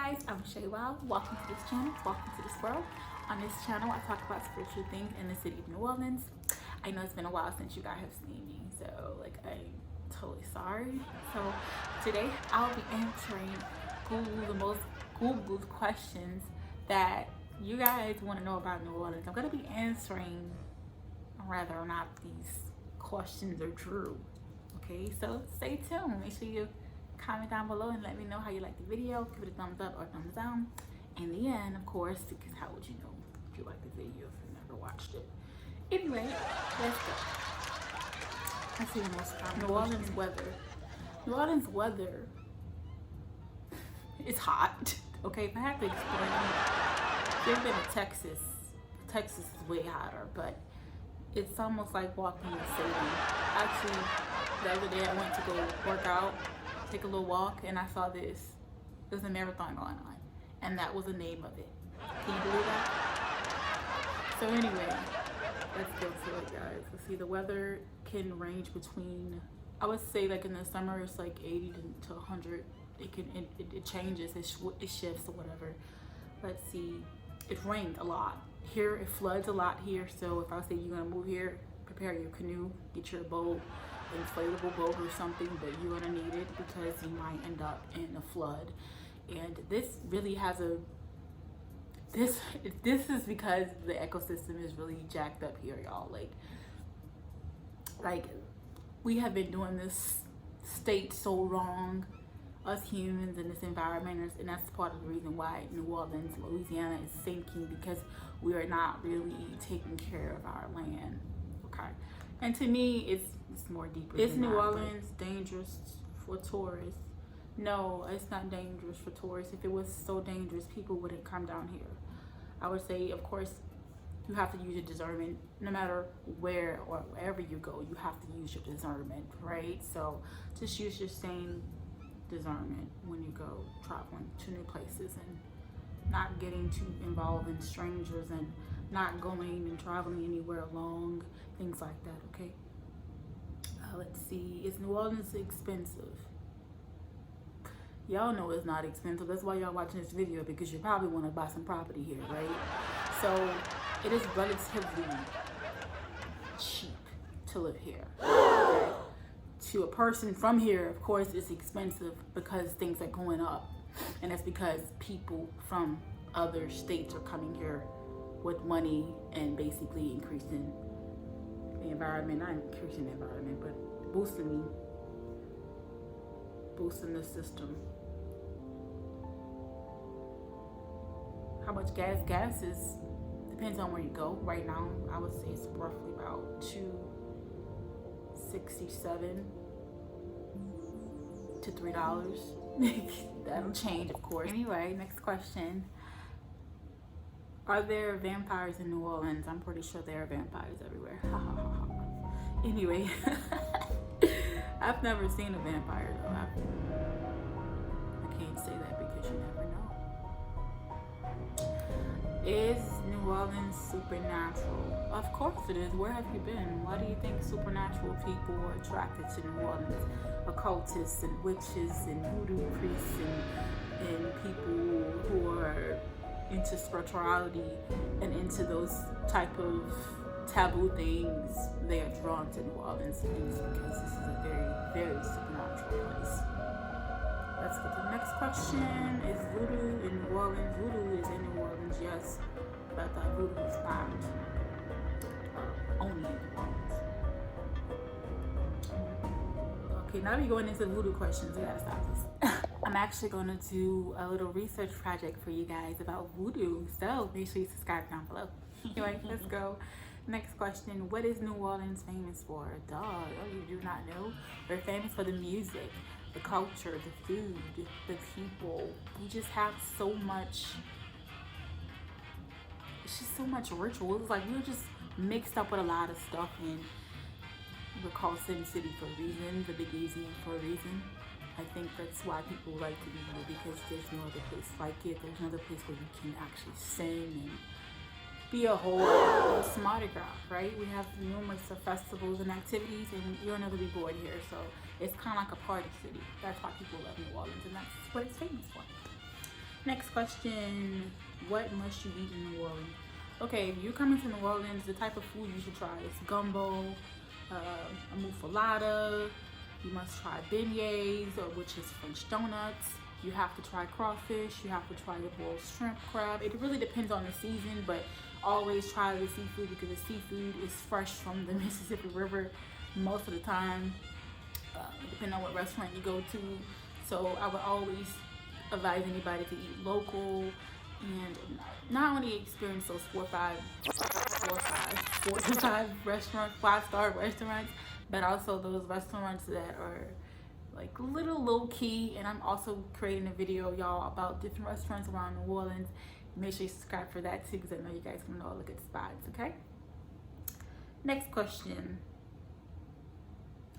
guys, I'm Shai Wilde. Welcome to this channel, welcome to this world. On this channel, I talk about spiritual things in the city of New Orleans. I know it's been a while since you guys have seen me, so I'm totally sorry. So today I'll be answering the most Googled questions that you guys want to know about New Orleans. I'm going to be answering whether or not these questions are true. Okay, so stay tuned. Make sure you comment down below and let me know how you like the video. Give it a thumbs up or thumbs down. In the end, of course, because how would you know if you like the video if you never watched it? Anyway, let's go. Let's see the most common. New Orleans weather. New Orleans weather is hot. Okay, if I have to explain, if you've been to Texas, Texas is way hotter, but it's almost like walking in Salem. Actually, the other day I went to go work out, take a little walk, and I saw this. There's a marathon going on, and that was the name of it. Can you believe that? So anyway, let's get to it, guys. Let's see, the weather can range between, I would say like in the summer it's like 80 to 100. It changes, it shifts or whatever. Let's see, it rained a lot. Here it floods a lot here, so if I say you're gonna move here, prepare your canoe, get your boat, inflatable boat or something, but you're gonna need it because you might end up in a flood. And this really has this is because the ecosystem is really jacked up here, y'all. Like we have been doing this state so wrong, us humans in this environment, and that's part of the reason why New Orleans, Louisiana is sinking, because we are not really taking care of our land. Okay, and to me it's more deeper. Is New Orleans dangerous for tourists? No, it's not dangerous for tourists. If it was so dangerous, people wouldn't come down here. I would say, of course, you have to use your discernment. No matter where or wherever you go, you have to use your discernment, right? So just use your same discernment when you go traveling to new places, and not getting too involved in strangers, and not going and traveling anywhere alone, things like that, okay? Let's see, is New Orleans expensive? Y'all know it's not expensive. That's why y'all watching this video, because you probably want to buy some property here, right? So it is relatively cheap to live here. Okay? To a person from here, of course, it's expensive because things are going up, and that's because people from other states are coming here with money and basically increasing the environment, not increasing the environment, but boosting the system. How much gas is, depends on where you go. Right now, I would say it's roughly about $2.67 to $3. That'll change, of course. Anyway, next question. Are there vampires in New Orleans? I'm pretty sure there are vampires everywhere. Anyway, I've never seen a vampire though. I can't say that because you never know. Is New Orleans supernatural? Of course it is. Where have you been? Why do you think supernatural people are attracted to New Orleans? Occultists and witches and voodoo priests and people who are into spirituality and into those type of taboo things, they are drawn to New Orleans because this is a very, very supernatural place. Let's get to the next question. Is voodoo in New Orleans? Voodoo is in New Orleans, yes, but voodoo is not only in New Orleans. Okay, now we're going into voodoo questions. I gotta stop this. I'm actually going to do a little research project for you guys about voodoo, so make sure you subscribe down below. Anyway, let's go. Next question. What is New Orleans famous for? Dog, oh, you do not know? We're famous for the music, the culture, the food, the people. We just have so much, it's just so much ritual. It's like we're just mixed up with a lot of stuff, and we're called Sin City for a reason, the Big Easy for a reason. I think that's why people like to be here, because there's no other place like it. There's no other place where you can actually sing and be a whole Mardi Gras, right? We have numerous festivals and activities, and you'll never be bored here. So it's kind of like a party city. That's why people love New Orleans, and that's what it's famous for. Next question, what must you eat in New Orleans? Okay, if you're coming to New Orleans, the type of food you should try is gumbo, a muffaletta. You must try beignets, which is French donuts. You have to try crawfish. You have to try the boiled shrimp, crab. It really depends on the season, but always try the seafood because the seafood is fresh from the Mississippi River most of the time, depending on what restaurant you go to. So I would always advise anybody to eat local and not only experience those 4-5 restaurants, 5-star restaurants, but also those restaurants that are like little low key. And I'm also creating a video, y'all, about different restaurants around New Orleans. Make sure you subscribe for that too, because I know you guys want to know all the good spots. Okay, next question.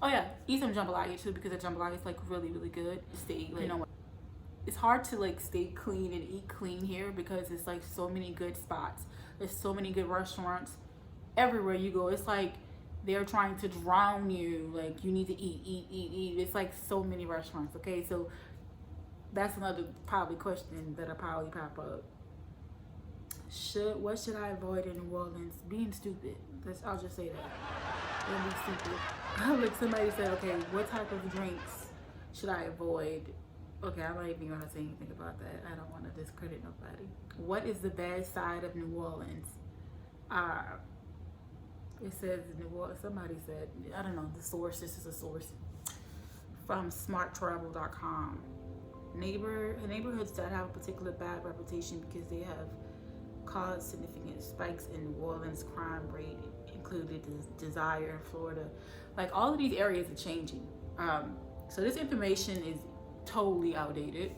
Oh yeah, eat some jambalaya too, because the jambalaya is like really good. Stay, like, you know, it's hard to like stay clean and eat clean here because it's like so many good spots. There's so many good restaurants everywhere you go. It's like they're trying to drown you. Like, you need to eat. It's like so many restaurants. Okay, so that's another probably question that'll probably pop up. What should I avoid in New Orleans? Being stupid. I'll just say that. Don't be stupid. Like somebody said, okay, what type of drinks should I avoid? Okay, I'm not even gonna say anything about that. I don't want to discredit nobody. What is the bad side of New Orleans? It says New Orleans. Somebody said, I don't know the source. This is a source from smarttravel.com. Neighborhoods that have a particular bad reputation because they have caused significant spikes in New Orleans crime rate, included Desire in Florida. Like, all of these areas are changing. So this information is totally outdated.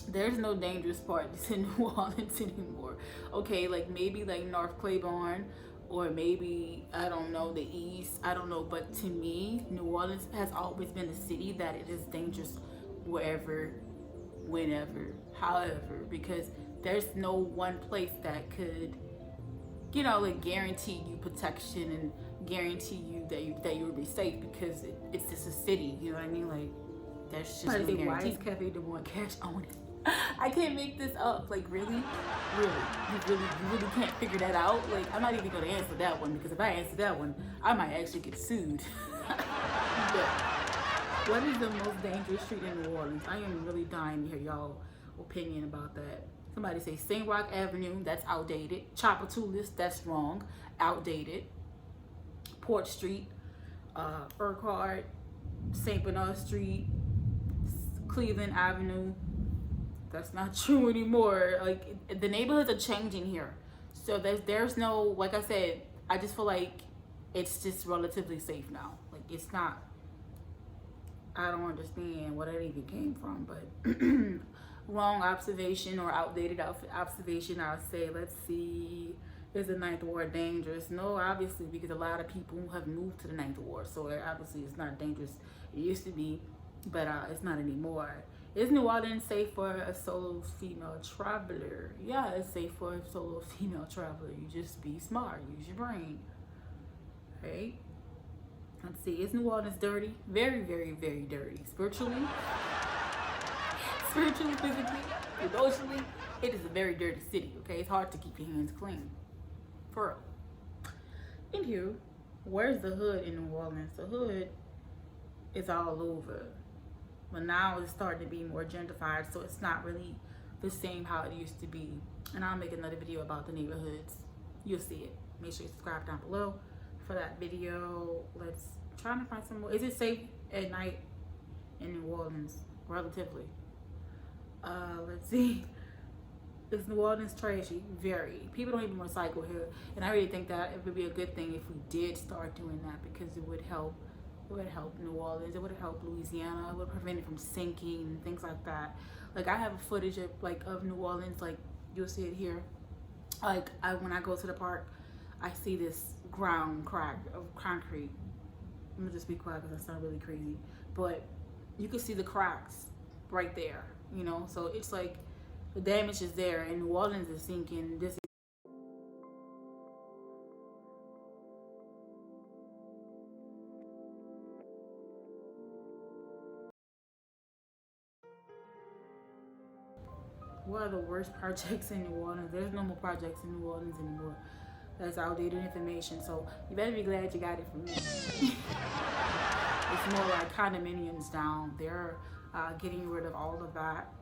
There's no dangerous parts in New Orleans anymore. Okay, like maybe like North Claiborne, or maybe, I don't know, the East. I don't know, but to me, New Orleans has always been a city that it is dangerous wherever, whenever, however, because there's no one place that could, you know, like guarantee you protection and guarantee you that you will be safe, because it's just a city. You know what I mean? Like, that's just no guarantee. Why is Cafe de Bon Cash on it? I can't make this up. Like, really, you really can't figure that out. Like, I'm not even gonna answer that one, because if I answer that one, I might actually get sued. But what is the most dangerous street in New Orleans? I am really dying to hear y'all opinion about that. Somebody say St. Rock Avenue, that's outdated. Chapatoulas, that's wrong, outdated. Port Street, Urquhart, St. Bernard Street, Cleveland Avenue, that's not true anymore. Like, the neighborhoods are changing here. So there's no, like I said, I just feel like it's just relatively safe now. Like, it's not, I don't understand where that even came from, but wrong observation or outdated observation, I would say. Let's see, is the Ninth Ward dangerous? No, obviously, because a lot of people have moved to the Ninth Ward, so obviously it's not dangerous. It used to be, but it's not anymore. Is New Orleans safe for a solo female traveler? Yeah, it's safe for a solo female traveler. You just be smart, use your brain, right? Let's see, is New Orleans dirty? Very dirty. Spiritually, physically, emotionally, it is a very dirty city, okay? It's hard to keep your hands clean, for real. Anywho, where's the hood in New Orleans? The hood is all over, but now it's starting to be more gentrified, so it's not really the same how it used to be. And I'll make another video about the neighborhoods. You'll see it. Make sure you subscribe down below for that video. Let's try to find some more. Is it safe at night in New Orleans? Relatively. Let's see. Is New Orleans trashy? Very. People don't even recycle here, and I really think that it would be a good thing if we did start doing that, because it would help. It would help New Orleans. It would help Louisiana. It would prevent it from sinking and things like that. Like, I have footage of New Orleans. Like, you'll see it here. Like, when I go to the park, I see this ground crack of concrete. I'm gonna just be quiet because I sound really crazy, but you can see the cracks right there. You know, so it's like the damage is there, and New Orleans is sinking. This What are the worst projects in New Orleans? There's no more projects in New Orleans anymore. That's outdated information. So you better be glad you got it from me. It's more like condominiums down. They're getting rid of all of that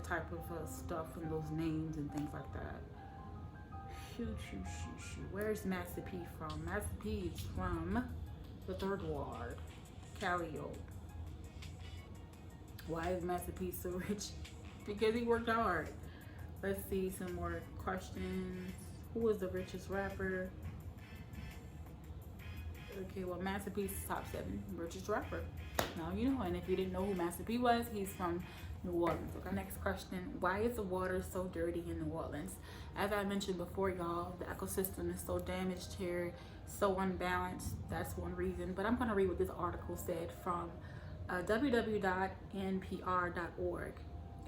type of stuff and those names and things like that. Shoot. Where's Master P from? Master P is from the 3rd Ward, Callio. Why is Master P so rich? Because he worked hard. Let's see some more questions. Who is the richest rapper? Okay, well, Master P is top 7 richest rapper. Now you know, and if you didn't know who Master P was, he's from New Orleans. Okay, next question. Why is the water so dirty in New Orleans? As I mentioned before, y'all, the ecosystem is so damaged here, so unbalanced. That's one reason. But I'm going to read what this article said from www.npr.org.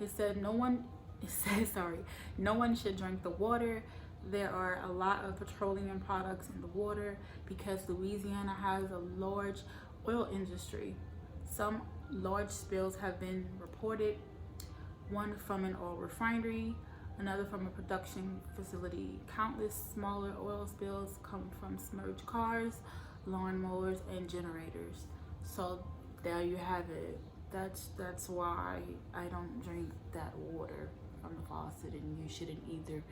It said no one should drink the water. There are a lot of petroleum products in the water because Louisiana has a large oil industry. Some large spills have been reported, one from an oil refinery, another from a production facility. Countless smaller oil spills come from submerged cars, lawnmowers, and generators. So there you have it. That's why I don't drink that water from the faucet, and you shouldn't either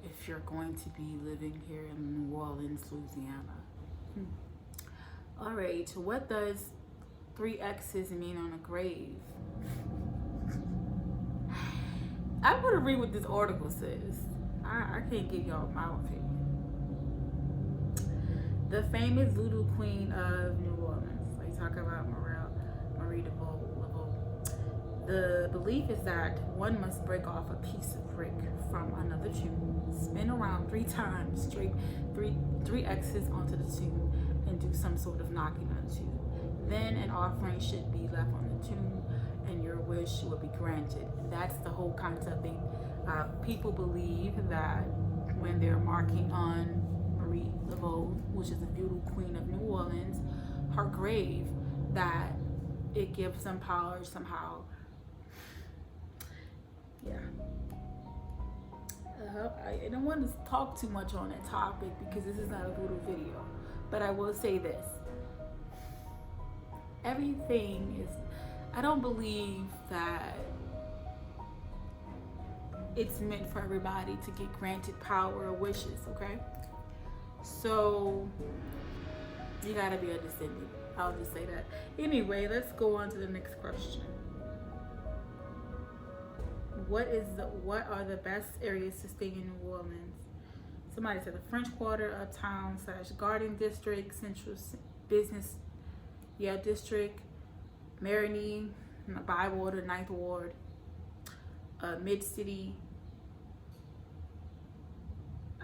if you're going to be living here in New Orleans, Louisiana. All right, what does 3 X's mean on a grave? I'm gonna read what this article says. I can't give y'all my opinion. The famous voodoo queen of New Orleans. They talk about Marie Laveau. The belief is that one must break off a piece of brick from another tomb, spin around 3 times, straight three X's onto the tomb, and do some sort of knocking on the tomb. Then an offering should be left on the tomb, and your wish will be granted. That's the whole concept. People believe that when they're marking on Marie Laveau, which is the voodoo queen of New Orleans, her grave, that it gives some power somehow. Yeah. I don't want to talk too much on that topic because this is not a voodoo video, but I will say this. Everything is, I don't believe that it's meant for everybody to get granted power or wishes, okay? So you gotta be understanding. I'll just say that. Anyway, let's go on to the next question. What are the best areas to stay in New Orleans? Somebody said the French Quarter, a town / garden district, central business district, Marigny, Bywater, 9th Ward, Mid-City.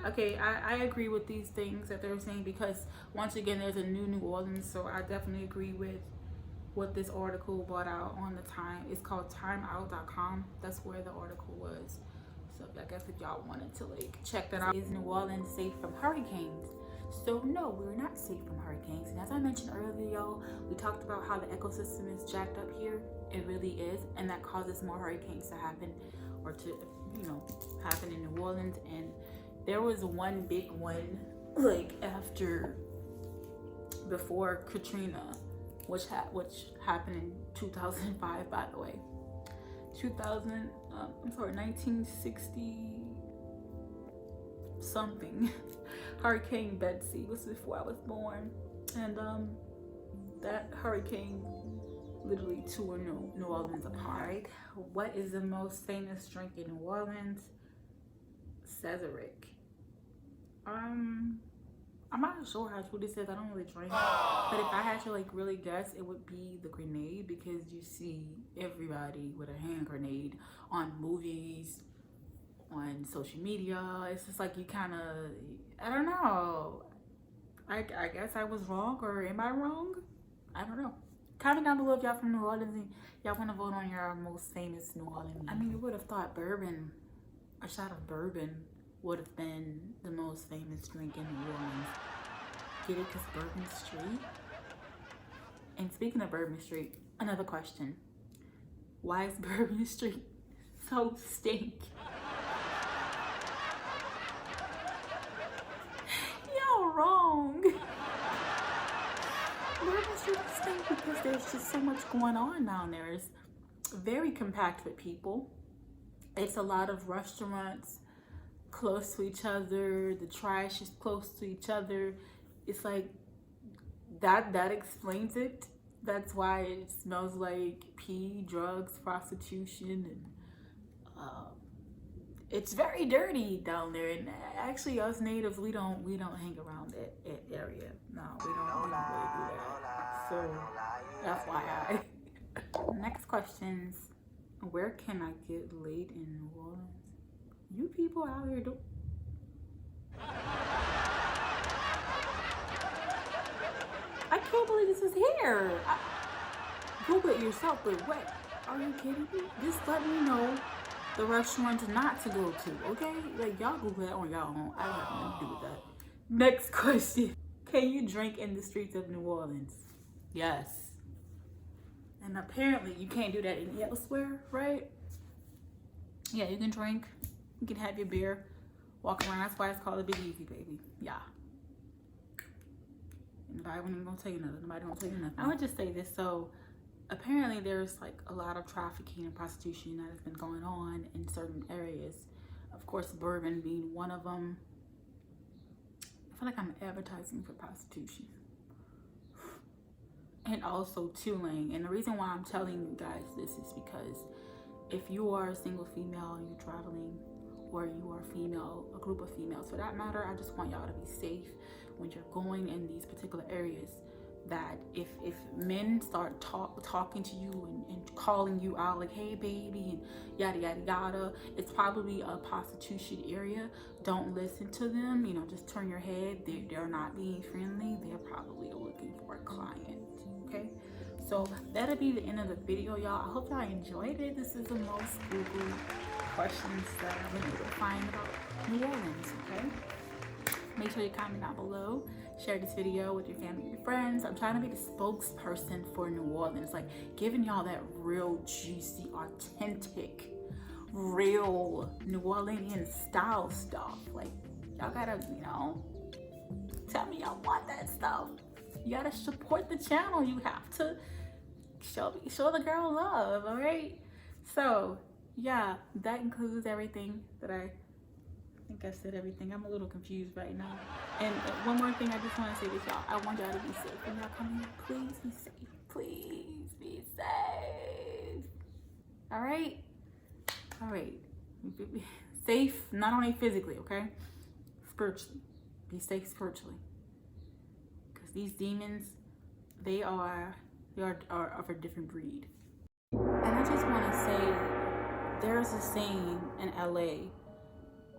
Okay, I agree with these things that they're saying because once again, there's a New Orleans, so I definitely agree with what this article brought out on the time. It's called timeout.com. That's where the article was. So I guess if y'all wanted to check that out. Is New Orleans safe from hurricanes? So no, we're not safe from hurricanes. And as I mentioned earlier, y'all, we talked about how the ecosystem is jacked up here. It really is, and that causes more hurricanes to happen, or to happen in New Orleans. And there was one big one before Katrina, which happened in 2005, by the way. 1960 something. Hurricane Betsy was before I was born, and that hurricane literally tore New Orleans apart. What is the most famous drink in New Orleans? Cesaric. I'm not sure how true this is. I don't really drink. But if I had to really guess, it would be the grenade, because you see everybody with a hand grenade on movies, on social media. It's just you kind of, I don't know. I guess I was wrong, or am I wrong? I don't know. Comment down below if y'all from New Orleans and y'all want to vote on your most famous New Orleans. I mean, you would have thought bourbon, a shot of bourbon, would have been the most famous drink in New Orleans. Get it? Because Bourbon Street. And speaking of Bourbon Street, another question. Why is Bourbon Street so stink. Y'all wrong. Bourbon Street stink because there's just so much going on down there. It's very compact with people. It's a lot of restaurants close to each other. The trash is close to each other. It's like that explains it. That's why it smells like pee, drugs, prostitution, and it's very dirty down there. And actually, us natives, we don't hang around that area. No, we don't really do that. So FYI. Next questions. Where can I get laid in New Orleans? You people out here do. I can't believe this is here. Google it yourself, but what? Are you kidding me? Just let me know the restaurants not to go to, okay? Like, y'all Google that on y'all own. I don't have nothing to do with that. Next question. Can you drink in the streets of New Orleans? Yes. And apparently you can't do that any elsewhere, right? Yeah, you can drink. You can have your beer, walk around. That's why it's called a Big Easy, baby. Yeah. Nobody gonna tell you nothing. Nobody gonna tell you nothing. I would just say this. So apparently there's like a lot of trafficking and prostitution that has been going on in certain areas. Of course, Bourbon being one of them. I feel like I'm advertising for prostitution. And also Tulane. And the reason why I'm telling you guys this is because if you are a single female and you're traveling, or you are female, a group of females for that matter, I just want y'all to be safe when you're going in these particular areas. That if men start talking to you and calling you out like, hey baby, and yada yada yada, it's probably a prostitution area. Don't listen to them, you know, just turn your head. They're not being friendly. They're probably looking for a client. Okay, so that'll be the end of the video, y'all. I hope y'all enjoyed it. This is the most Googled questions that I've been able to find about New Orleans. Okay, make sure you comment down below, share this video with your family and your friends. I'm trying to be the spokesperson for New Orleans, like giving y'all that real juicy, authentic, real New Orleanian style stuff. Like, y'all gotta, you know, tell me y'all want that stuff. You gotta support the channel. You have to show the girl love, all right? So yeah, that includes everything that I think I said everything. I'm a little confused right now. And one more thing I just want to say this, y'all. I want y'all to be safe when y'all come here. Please be safe. Please be safe. All right? All right. Safe, not only physically, okay? Spiritually. Be safe spiritually. These demons, they are of a different breed. And I just want to say, there's a saying in LA.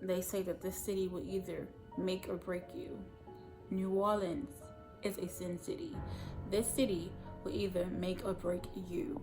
They say that this city will either make or break you. New Orleans is a sin city. This city will either make or break you.